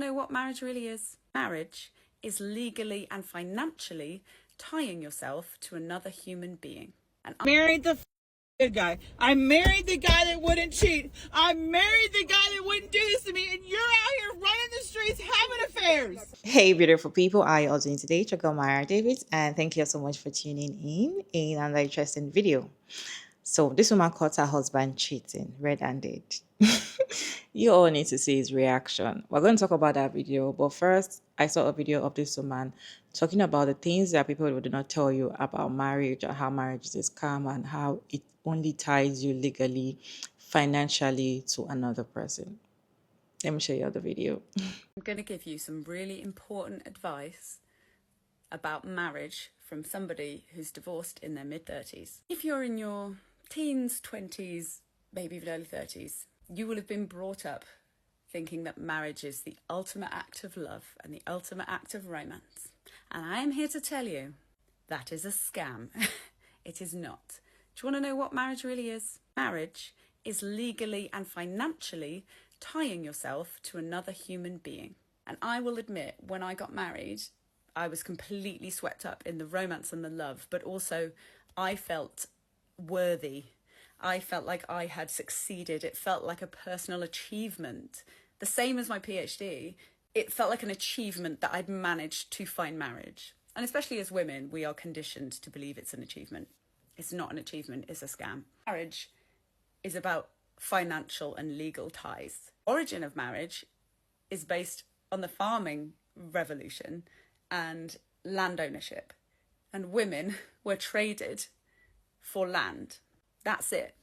want to know what marriage really is? Marriage is legally and financially tying yourself to another human being. And I married the good guy. I married the guy that wouldn't cheat. I married the guy that wouldn't do this to me, and you're out here running the streets having affairs. Hey, beautiful people. How are you all doing today? Chagomara David, and thank you so much for tuning in another interesting video. So, this woman caught her husband cheating red-handed. You all need to see his reaction. We're going to talk about that video, but first, I saw a video of this woman talking about the things that people would not tell you about marriage, or how marriage is a scam, and how it only ties you legally, financially to another person. Let me show you the video. I'm going to give you some really important advice about marriage from somebody who's divorced in their mid-30s. If you're in your teens, 20s, maybe even early 30s, you will have been brought up thinking that marriage is the ultimate act of love and the ultimate act of romance. And I am here to tell you that is a scam. It is not. Do you want to know what marriage really is? Marriage is legally and financially tying yourself to another human being. And I will admit, when I got married, I was completely swept up in the romance and the love, but also I felt worthy. I felt like I had succeeded. It felt like a personal achievement. The same as my PhD, it felt like an achievement that I'd managed to find marriage. And especially as women, we are conditioned to believe it's an achievement. It's not an achievement, it's a scam. Marriage is about financial and legal ties. Origin of marriage is based on the farming revolution and land ownership. And women were traded for land. That's it.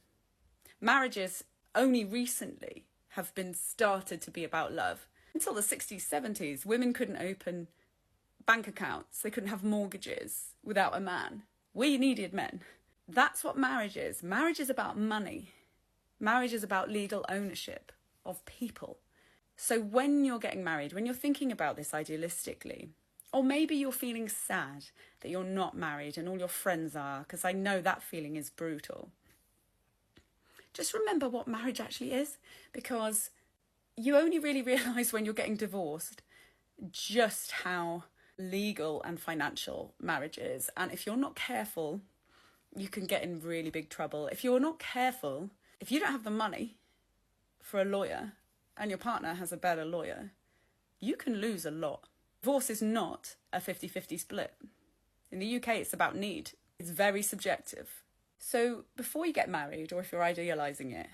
Marriages only recently have been started to be about love. Until the 60s, 70s, women couldn't open bank accounts. They couldn't have mortgages without a man. We needed men. That's what marriage is. Marriage is about money. Marriage is about legal ownership of people. So when you're getting married, when you're thinking about this idealistically, or maybe you're feeling sad that you're not married and all your friends are, because I know that feeling is brutal. Just remember what marriage actually is, because you only really realise when you're getting divorced just how legal and financial marriage is. And if you're not careful, you can get in really big trouble. If you're not careful, if you don't have the money for a lawyer and your partner has a better lawyer, you can lose a lot. Divorce is not a 50-50 split. In the UK, it's about need. It's very subjective. So before you get married, or if you're idealising it,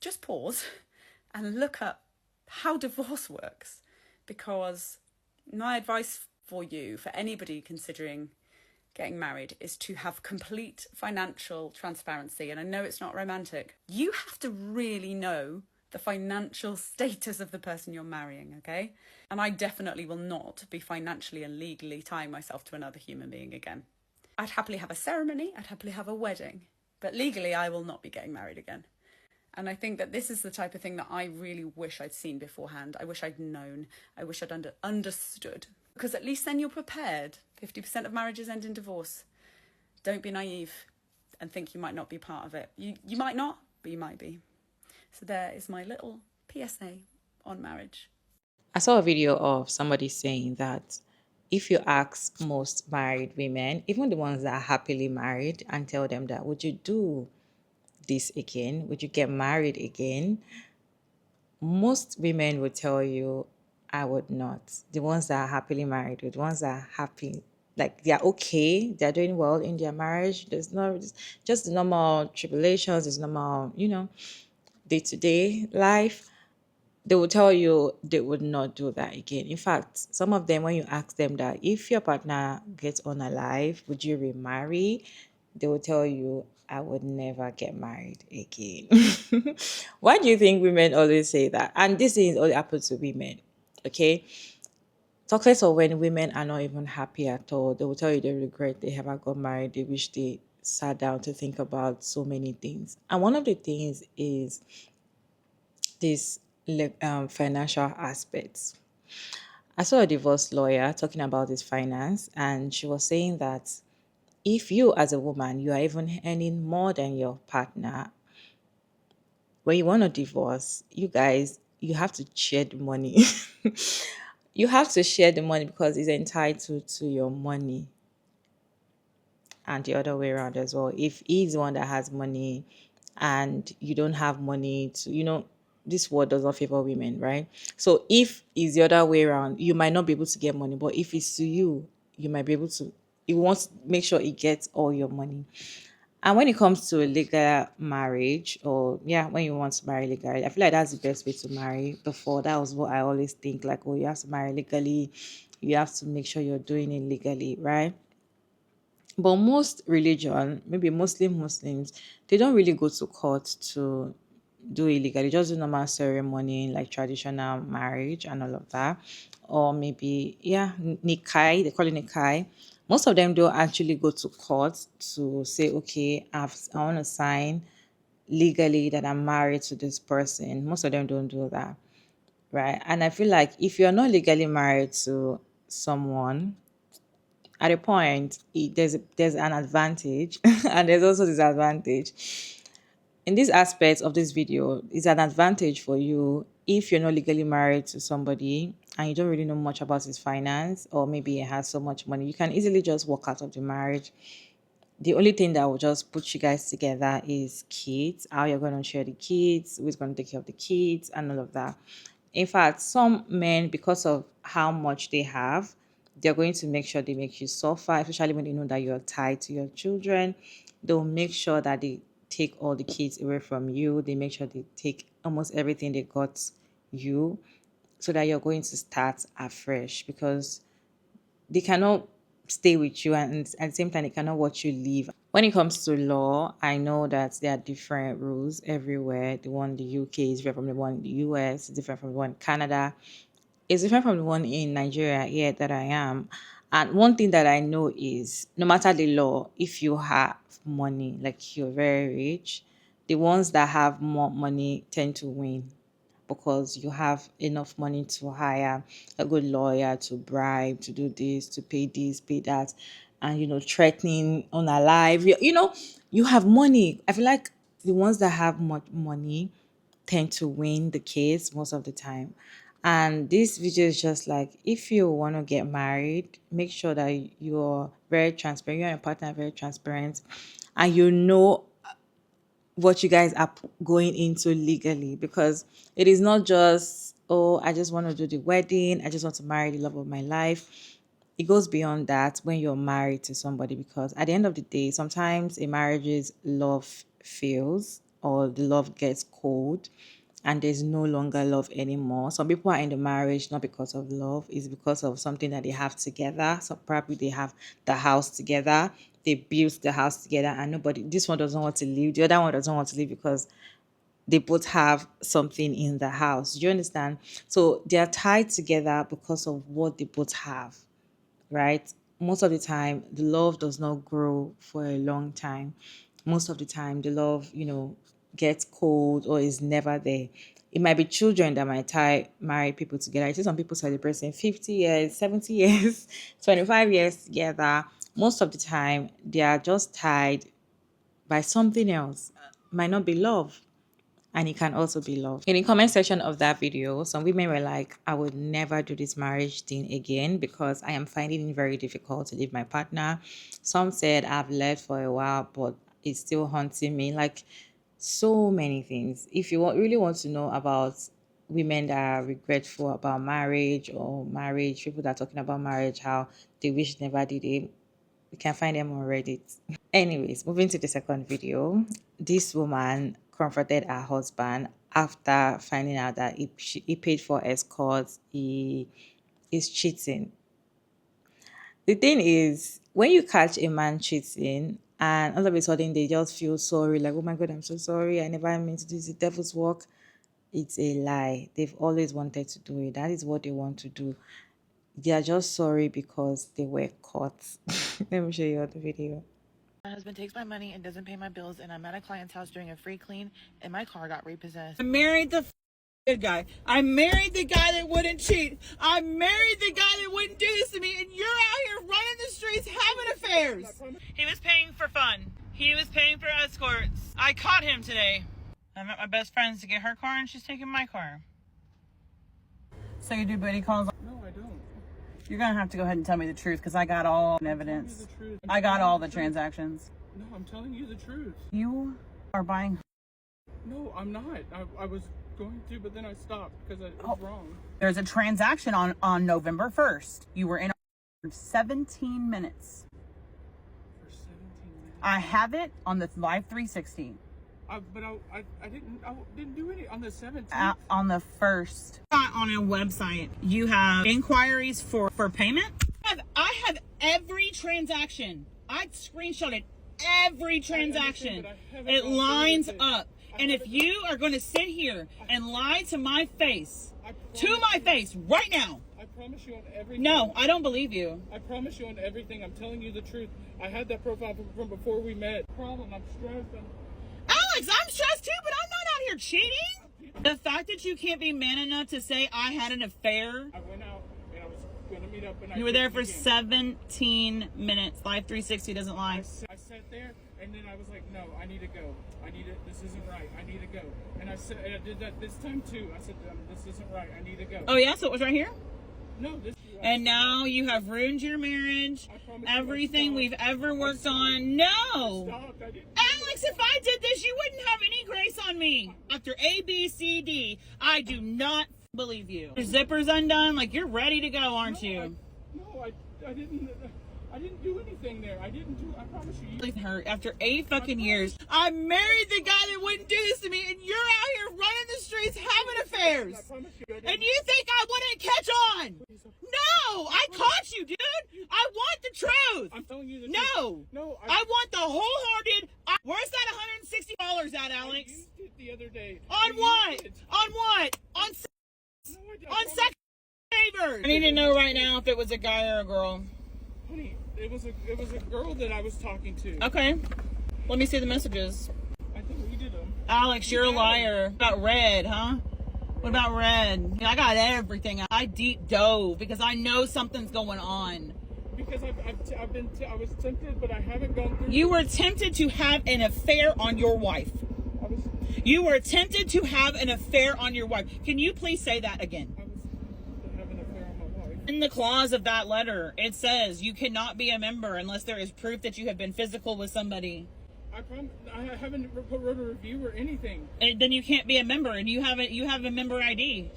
just pause and look up how divorce works. Because my advice for you, for anybody considering getting married, is to have complete financial transparency. And I know it's not romantic. You have to really know the financial status of the person you're marrying, okay? And I definitely will not be financially and legally tying myself to another human being again. I'd happily have a ceremony, I'd happily have a wedding, but legally I will not be getting married again. And I think that this is the type of thing that I really wish I'd seen beforehand. I wish I'd known. I wish I'd understood. Because at least then you're prepared. 50% of marriages end in divorce. Don't be naive and think you might not be part of it. You might not, but you might be. So there is my little PSA on marriage. I saw a video of somebody saying that if you ask most married women, even the ones that are happily married, and tell them that, would you do this again? Would you get married again? Most women would tell you, I would not. The ones that are happily married, the ones that are happy, like they're okay, they're doing well in their marriage. There's no just the normal tribulations, there's normal, day-to-day life. They will tell you they would not do that again. In fact, some of them, when you ask them that if your partner gets on alive, would you remarry? They will tell you, I would never get married again. Why do you think women always say that? And this is only happens to women, okay? Talk less of when women are not even happy at all. They will tell you they regret they ever got married. They wish they sat down to think about so many things. And one of the things is this financial aspects. I saw a divorce lawyer talking about his finance, and she was saying that if you as a woman, you are even earning more than your partner, when you want to divorce, you guys, you have to share the money. You have to share the money because he's entitled to your money, and the other way around as well. If he's the one that has money and you don't have money to, this world does not favor women, right? So if it's the other way around, you might not be able to get money, but if it's to you, you might be able to. You want to make sure he gets all your money. And when it comes to a legal marriage, or yeah, when you want to marry legally, I feel like that's the best way to marry. Before, that was what I always think, like, oh, you have to marry legally, you have to make sure you're doing it legally, right? But most religion, maybe Muslims, they don't really go to court to do illegal. They just do normal ceremony like traditional marriage and all of that. Or maybe, yeah, nikai, they call it nikai. Most of them don't actually go to court to say, okay, I want to sign legally that I'm married to this person. Most of them don't do that, right? And I feel like if you're not legally married to someone, at a point, there's an advantage and there's also disadvantage. In this aspect of this video, it's an advantage for you if you're not legally married to somebody and you don't really know much about his finance, or maybe he has so much money. You can easily just walk out of the marriage. The only thing that will just put you guys together is kids, how you're going to share the kids, who's going to take care of the kids, and all of that. In fact, some men, because of how much they have, they're going to make sure they make you suffer, especially when they know that you're tied to your children. They'll make sure that they take all the kids away from you. They make sure they take almost everything they got you, so that you're going to start afresh, because they cannot stay with you, and at the same time they cannot watch you leave. When it comes to law, I know that there are different rules everywhere. The one in the UK is different from the one in the US, different from the one in Canada. It's different from the one in Nigeria here that I am. And one thing that I know is, no matter the law, if you have money, like you're very rich, the ones that have more money tend to win, because you have enough money to hire a good lawyer, to bribe, to do this, pay that, and threatening unalive. You have money. I feel like the ones that have much money tend to win the case most of the time. And this video is just like, if you want to get married, make sure that you're very transparent, you and your partner are very transparent, and what you guys are going into legally, because it is not just, oh, I just want to do the wedding, I just want to marry the love of my life. It goes beyond that when you're married to somebody, because at the end of the day, sometimes a marriage's love fails, or the love gets cold and there's no longer love anymore. Some people are in the marriage not because of love, it's because of something that they have together. So probably they have the house together, they built the house together, and this one doesn't want to leave, the other one doesn't want to leave, because they both have something in the house. Do you understand? So they are tied together because of what they both have, right? Most of the time, the love does not grow for a long time. Most of the time, the love, gets cold or is never there. It might be children that might tie married people together. I see some people celebrating 50 years, 70 years, 25 years together. Most of the time, they are just tied by something else. Might not be love. And it can also be love. In the comment section of that video, some women were like, I would never do this marriage thing again because I am finding it very difficult to leave my partner. Some said I've left for a while, but it's still haunting me. Like, so many things. If you really want to know about women that are regretful about marriage, or marriage, people that are talking about marriage, how they wish they never did it, you can find them on Reddit. Anyways, moving to the second video. This woman confronted her husband after finding out that he paid for escorts. He is cheating. The thing is, when you catch a man cheating and all of a sudden they just feel sorry, like, oh my God, I'm so sorry, I never meant to do this, the devil's work, it's a lie. They've always wanted to do it. That is what they want to do. They are just sorry because they were caught. Let me show you the video. My husband takes my money and doesn't pay my bills, and I'm at a client's house doing a free clean, and my car got repossessed. I married the good guy. I married the guy that wouldn't cheat. I married the guy that wouldn't do this to me, and you're out here running the streets having affairs. He was paying for fun. He was paying for escorts. I caught him today. I met my best friends to get her car, and she's taking my car. So you do booty calls? No, I don't. You're gonna have to go ahead and tell me the truth because I got all evidence. I got all the transactions. No, I'm telling you the truth. You are buying. No, I'm not. I was going to, but then I stopped because it was wrong. There's a transaction on November 1st. You were in for 17 minutes. For 17 minutes. I have it on the Live 360. But I didn't do any on the 17th. On the 1st. On a website, you have inquiries for payment. I have every transaction. I screenshotted every transaction. It lines up. And if you are going to sit here and lie to my face, right now. I promise you on everything. No, I don't believe you. I promise you on everything. I'm telling you the truth. I had that profile from before we met. Problem. I'm stressed. Alex, I'm stressed too, but I'm not out here cheating. The fact that you can't be man enough to say I had an affair. I went out and I was going to meet up. And You were there for 17 minutes. Live 360 doesn't lie. I sat there and then I was like, no, I need to go. This isn't right. I need to go. And I did that this time too. I said, this isn't right. I need to go. Oh yeah, so it was right here? No, this. And now you have ruined your marriage. Everything we've ever worked on. No. Stopped. I didn't. Alex, if I did this, you wouldn't have any grace on me. After A, B, C, D, I do not believe you. Your zipper's undone. Like, you're ready to go, aren't you? I didn't do anything there. I promise you. Her after 8 fucking years. I married the guy that wouldn't do this to me, and you're out here running the streets having affairs. I promise you. And you think I wouldn't catch on? No, I caught you, dude. I want the truth. I'm telling you the truth. No. I want the wholehearted. Where's that $160 at, Alex? I used it the other day. On what? On what? On sex favors. I need to know right now if it was a guy or a girl. Honey, it was a girl that I was talking to. Okay. Let me see the messages. I deleted them. Alex, you're a liar. About Red, huh? What about Red? I got everything. I deep dove because I know something's going on. Because I was tempted, but I haven't gone through. You were tempted to have an affair on your wife. You were tempted to have an affair on your wife. Can you please say that again? I was having an affair on my wife. In the clause of that letter, it says you cannot be a member unless there is proof that you have been physical with somebody. I haven't wrote a review or anything. And then you can't be a member, and you have a member ID.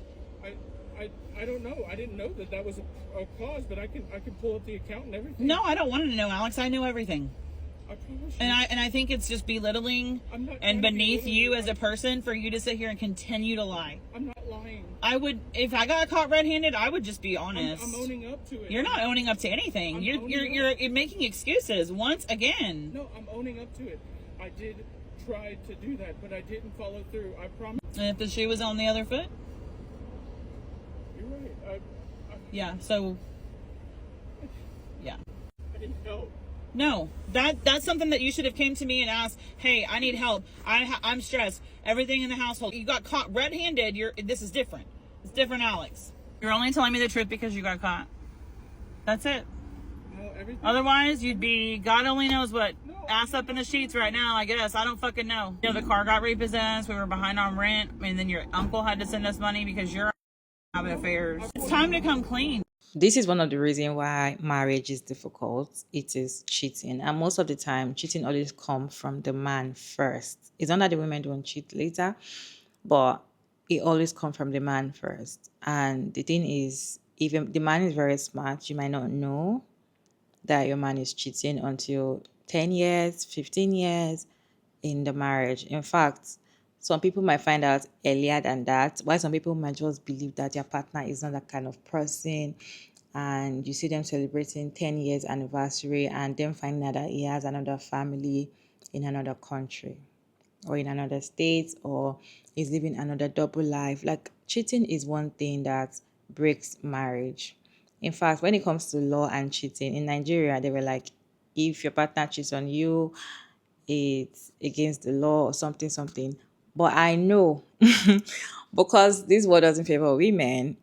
I don't know. I didn't know that was a clause, but I can pull up the account and everything. No, I don't want to know, Alex. I know everything. I promise you. And I think it's just belittling and beneath you as a person for you to sit here and continue to lie. I'm not lying. I would, if I got caught red-handed, I would just be honest. I'm owning up to it. You're not owning up to anything. You're making excuses once again. No, I'm owning up to it. I did try to do that, but I didn't follow through. I promise. And if the shoe was on the other foot? You're right. Yeah, so, yeah. I didn't help. No, that's something that you should have came to me and asked, hey, I need help. I'm stressed. Everything in the household. You got caught red-handed. This is different. It's different, Alex. You're only telling me the truth because you got caught. That's it. No, everything. Otherwise, you'd be, God only knows what, ass up in the sheets right now, I guess. I don't fucking know. You know, the car got repossessed. We were behind on rent. And then your uncle had to send us money because you're having affairs. It's time to come clean. This is one of the reasons why marriage is difficult. It is cheating. And most of the time, cheating always comes from the man first. It's not that the women don't cheat later, but it always comes from the man first. And the thing is, if the man is very smart, you might not know that your man is cheating until 10 years, 15 years in the marriage. In fact, some people might find out earlier than that, while some people might just believe that their partner is not that kind of person. And you see them celebrating 10 years anniversary and then finding out that he has another family in another country or in another state, or is living another double life. Like, cheating is one thing that breaks marriage. In fact, when it comes to law and cheating, in Nigeria, they were like, if your partner cheats on you, it's against the law or something. But I know, because this world doesn't favor women,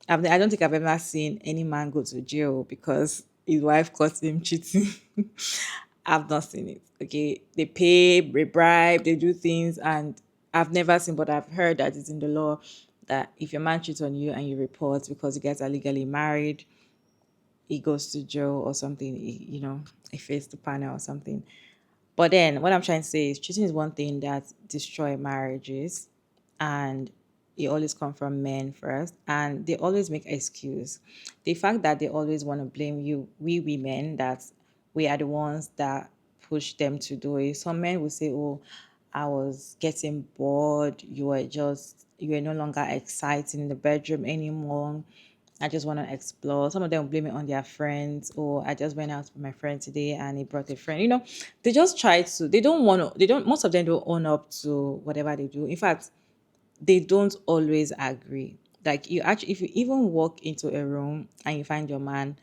I don't think I've ever seen any man go to jail because his wife caught him cheating. I've not seen it. Okay, they pay, they bribe, they do things, and I've never seen, but I've heard that it's in the law that if your man cheats on you and you report because you guys are legally married, he goes to jail or something, he faced the panel or something. But then what I'm trying to say is cheating is one thing that destroy marriages, and it always come from men first, and they always make excuse. The fact that they always want to blame you, we women, that we are the ones that push them to do it. Some men will say, oh, I was getting bored, you were no longer exciting in the bedroom anymore. I just want to explore. Some of them will blame it on their friends, or I just went out with my friend today and he brought a friend. They just try to, they don't want to, they don't, most of them don't own up to whatever they do. In fact, they don't always agree. Like, you actually, if you even walk into a room and you find your man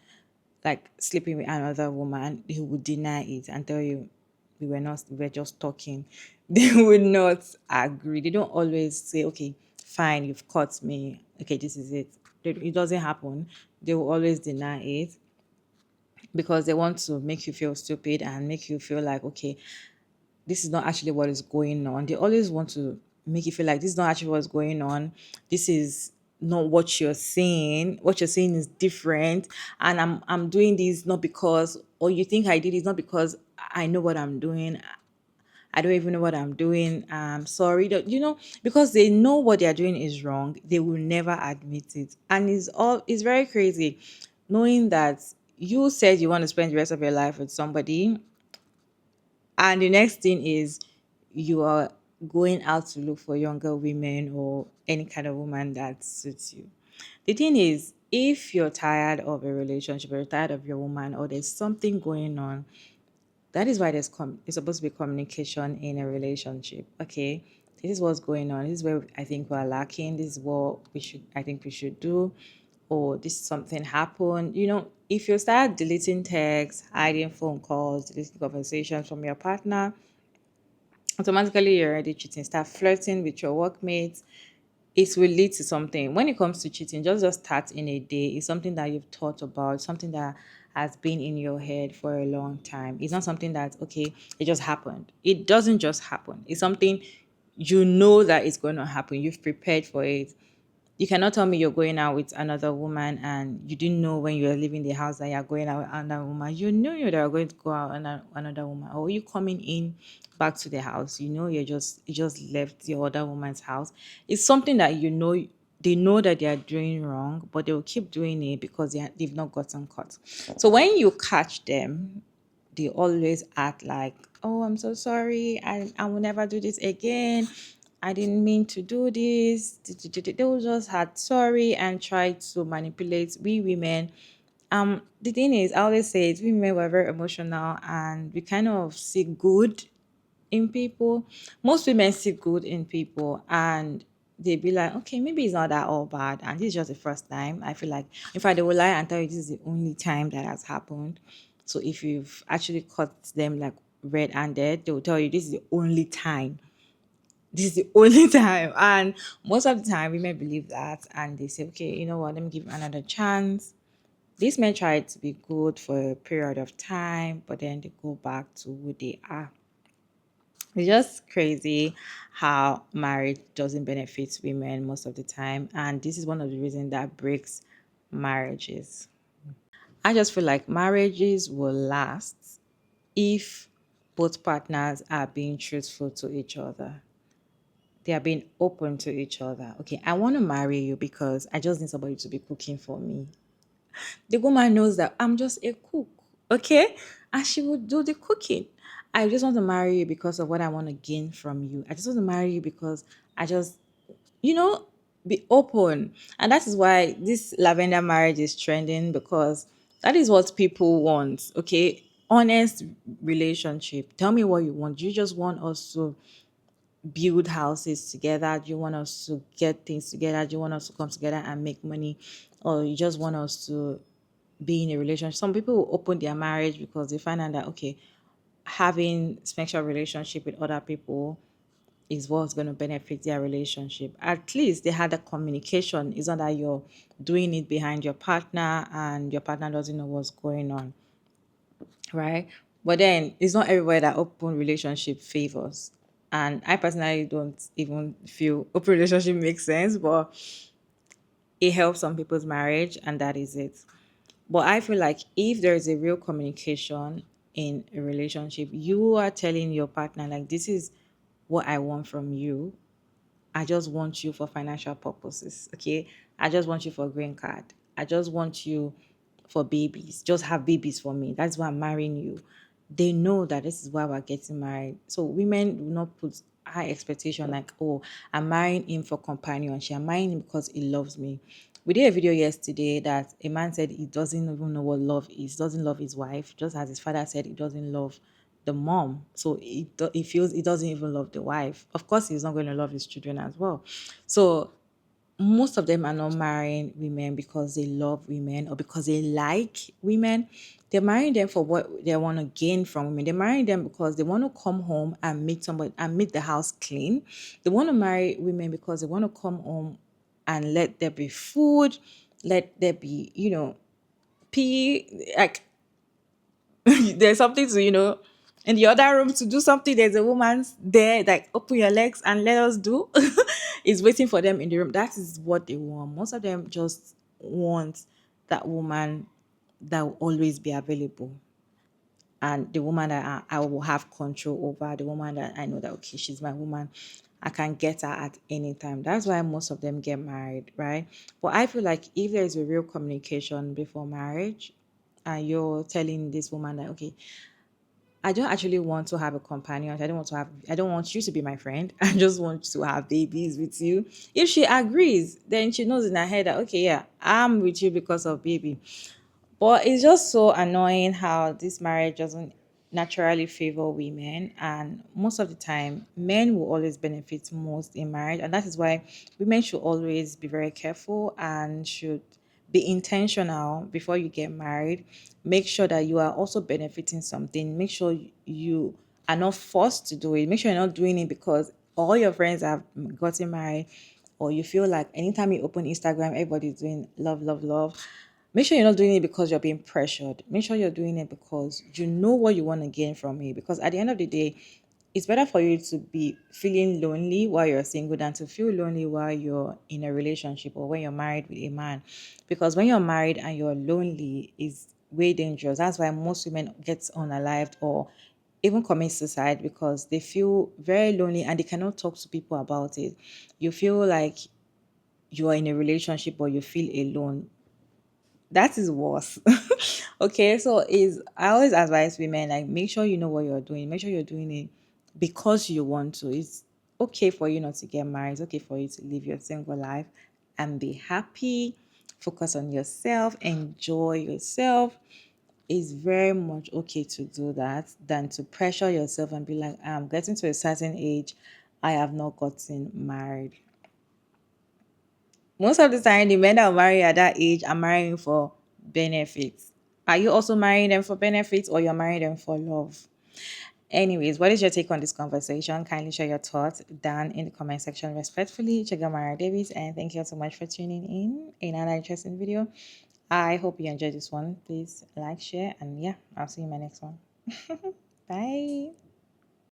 like sleeping with another woman, he would deny it and tell you, we were just talking. They would not agree. They don't always say, okay, fine, you've caught me. Okay, this is it. It doesn't happen. They will always deny it because they want to make you feel stupid and make you feel like, okay, this is not actually what is going on. They always want to make you feel like this is not actually what's going on. This is not what you're saying. What you're saying is different. And I'm doing this not because, or you think I did it not because I know what I'm doing. I don't even know what I'm doing. I'm sorry. Because they know what they're doing is wrong, they will never admit it. And it's very crazy knowing that you said you want to spend the rest of your life with somebody, and the next thing is you are going out to look for younger women or any kind of woman that suits you. The thing is, if you're tired of a relationship, or you're tired of your woman, or there's something going on, that is why it's supposed to be communication in a relationship. Okay, this is what's going on. This is where I think we're lacking. This is what I think we should do. Or this something happened. If you start deleting texts, hiding phone calls, deleting conversations from your partner, automatically you're already cheating. Start flirting with your workmates. It will lead to something. When it comes to cheating, just start in a day. It's something that you've thought about, something that has been in your head for a long time. It's not something that, okay, it just happened. It doesn't just happen. It's something you know that it's going to happen. You've prepared for it. You cannot tell me you're going out with another woman and you didn't know when you were leaving the house that you're going out with another woman. You knew you were going to go out with another woman. Or you coming in back to the house, you just left your other woman's house. It's something that they know that they are doing wrong, but they will keep doing it because they've not gotten caught. So when you catch them, they always act like, oh, I'm so sorry, I will never do this again, I didn't mean to do this. They will just act sorry and try to manipulate we women. The thing is, I always say it, we women were very emotional and we kind of see good in people. Most women see good in people and they be like, okay, maybe it's not that all bad. And this is just the first time. I feel like, in fact, they will lie and tell you this is the only time that has happened. So if you've actually caught them like red-handed, they will tell you this is the only time. This is the only time. And most of the time, women believe that and they say, okay, you know what, let me give him another chance. These men try to be good for a period of time, but then they go back to who they are. It's just crazy how marriage doesn't benefit women most of the time. And this is one of the reasons that breaks marriages. I just feel like marriages will last if both partners are being truthful to each other. They are being open to each other. Okay, I want to marry you because I just need somebody to be cooking for me. The woman knows that I'm just a cook, okay? And she will do the cooking. I just want to marry you because of what I want to gain from you. I just want to marry you because I just, be open. And that is why this lavender marriage is trending, because that is what people want, okay? Honest relationship. Tell me what you want. Do you just want us to build houses together? Do you want us to get things together? Do you want us to come together and make money? Or you just want us to be in a relationship? Some people will open their marriage because they find out that, okay, having sexual relationship with other people is what's going to benefit their relationship. At least they had a communication. It's not that you're doing it behind your partner and your partner doesn't know what's going on, right? But then it's not everywhere that open relationship favors. And I personally don't even feel open relationship makes sense, but it helps some people's marriage, and that is it. But I feel like if there is a real communication in a relationship, you are telling your partner, like, this is what I want from you. I just want you for financial purposes. Okay. I just want you for green card. I just want you for babies. Just have babies for me. That's why I'm marrying you. They know that this is why we're getting married. So women do not put high expectation like, oh, I'm marrying him for companionship. I'm marrying him because he loves me. We did a video yesterday that a man said he doesn't even know what love is, doesn't love his wife, just as his father said he doesn't love the mom. So he feels he doesn't even love the wife. Of course, he's not going to love his children as well. So most of them are not marrying women because they love women or because they like women. They're marrying them for what they want to gain from women. They're marrying them because they want to come home and meet somebody and make the house clean. They want to marry women because they want to come home and let there be food, let there be, pee, like there's something to, in the other room to do something. There's a woman there, like, open your legs and let us do. Is waiting for them in the room. That is what they want. Most of them just want that woman that will always be available. And the woman that I will have control over, the woman that I know that, okay, she's my woman. I can get her at any time. That's why most of them get married, right? But I feel like if there is a real communication before marriage, and you're telling this woman that, okay, I don't actually want to have a companion. I don't want you to be my friend. I just want to have babies with you. If she agrees, then she knows in her head that, okay, yeah, I'm with you because of baby. But it's just so annoying how this marriage doesn't naturally favor women. And most of the time, men will always benefit most in marriage. And that is why women should always be very careful and should be intentional before you get married. Make sure that you are also benefiting something. Make sure you are not forced to do it. Make sure you're not doing it because all your friends have gotten married, or you feel like anytime you open Instagram, everybody's doing love, love, love. Make sure you're not doing it because you're being pressured. Make sure you're doing it because you know what you want to gain from it. Because at the end of the day, it's better for you to be feeling lonely while you're single than to feel lonely while you're in a relationship or when you're married with a man. Because when you're married and you're lonely, is way dangerous. That's why most women get unalived or even commit suicide, because they feel very lonely and they cannot talk to people about it. You feel like you are in a relationship or you feel alone. That is worse. Okay, so is I always advise women, like, make sure you know what you're doing. Make sure you're doing it because you want to. It's okay for you not to get married. It's okay for you to live your single life and be happy. Focus on yourself. Enjoy yourself. It's very much okay to do that than to pressure yourself and be like, I'm getting to a certain age, I have not gotten married. Most of the time, the men that are married at that age are marrying for benefits. Are you also marrying them for benefits, or you're marrying them for love? Anyways, what is your take on this conversation? Kindly share your thoughts down in the comment section respectfully. Check out Mara Davis, and thank you so much for tuning in another interesting video. I hope you enjoyed this one. Please like, share, and yeah, I'll see you in my next one. Bye.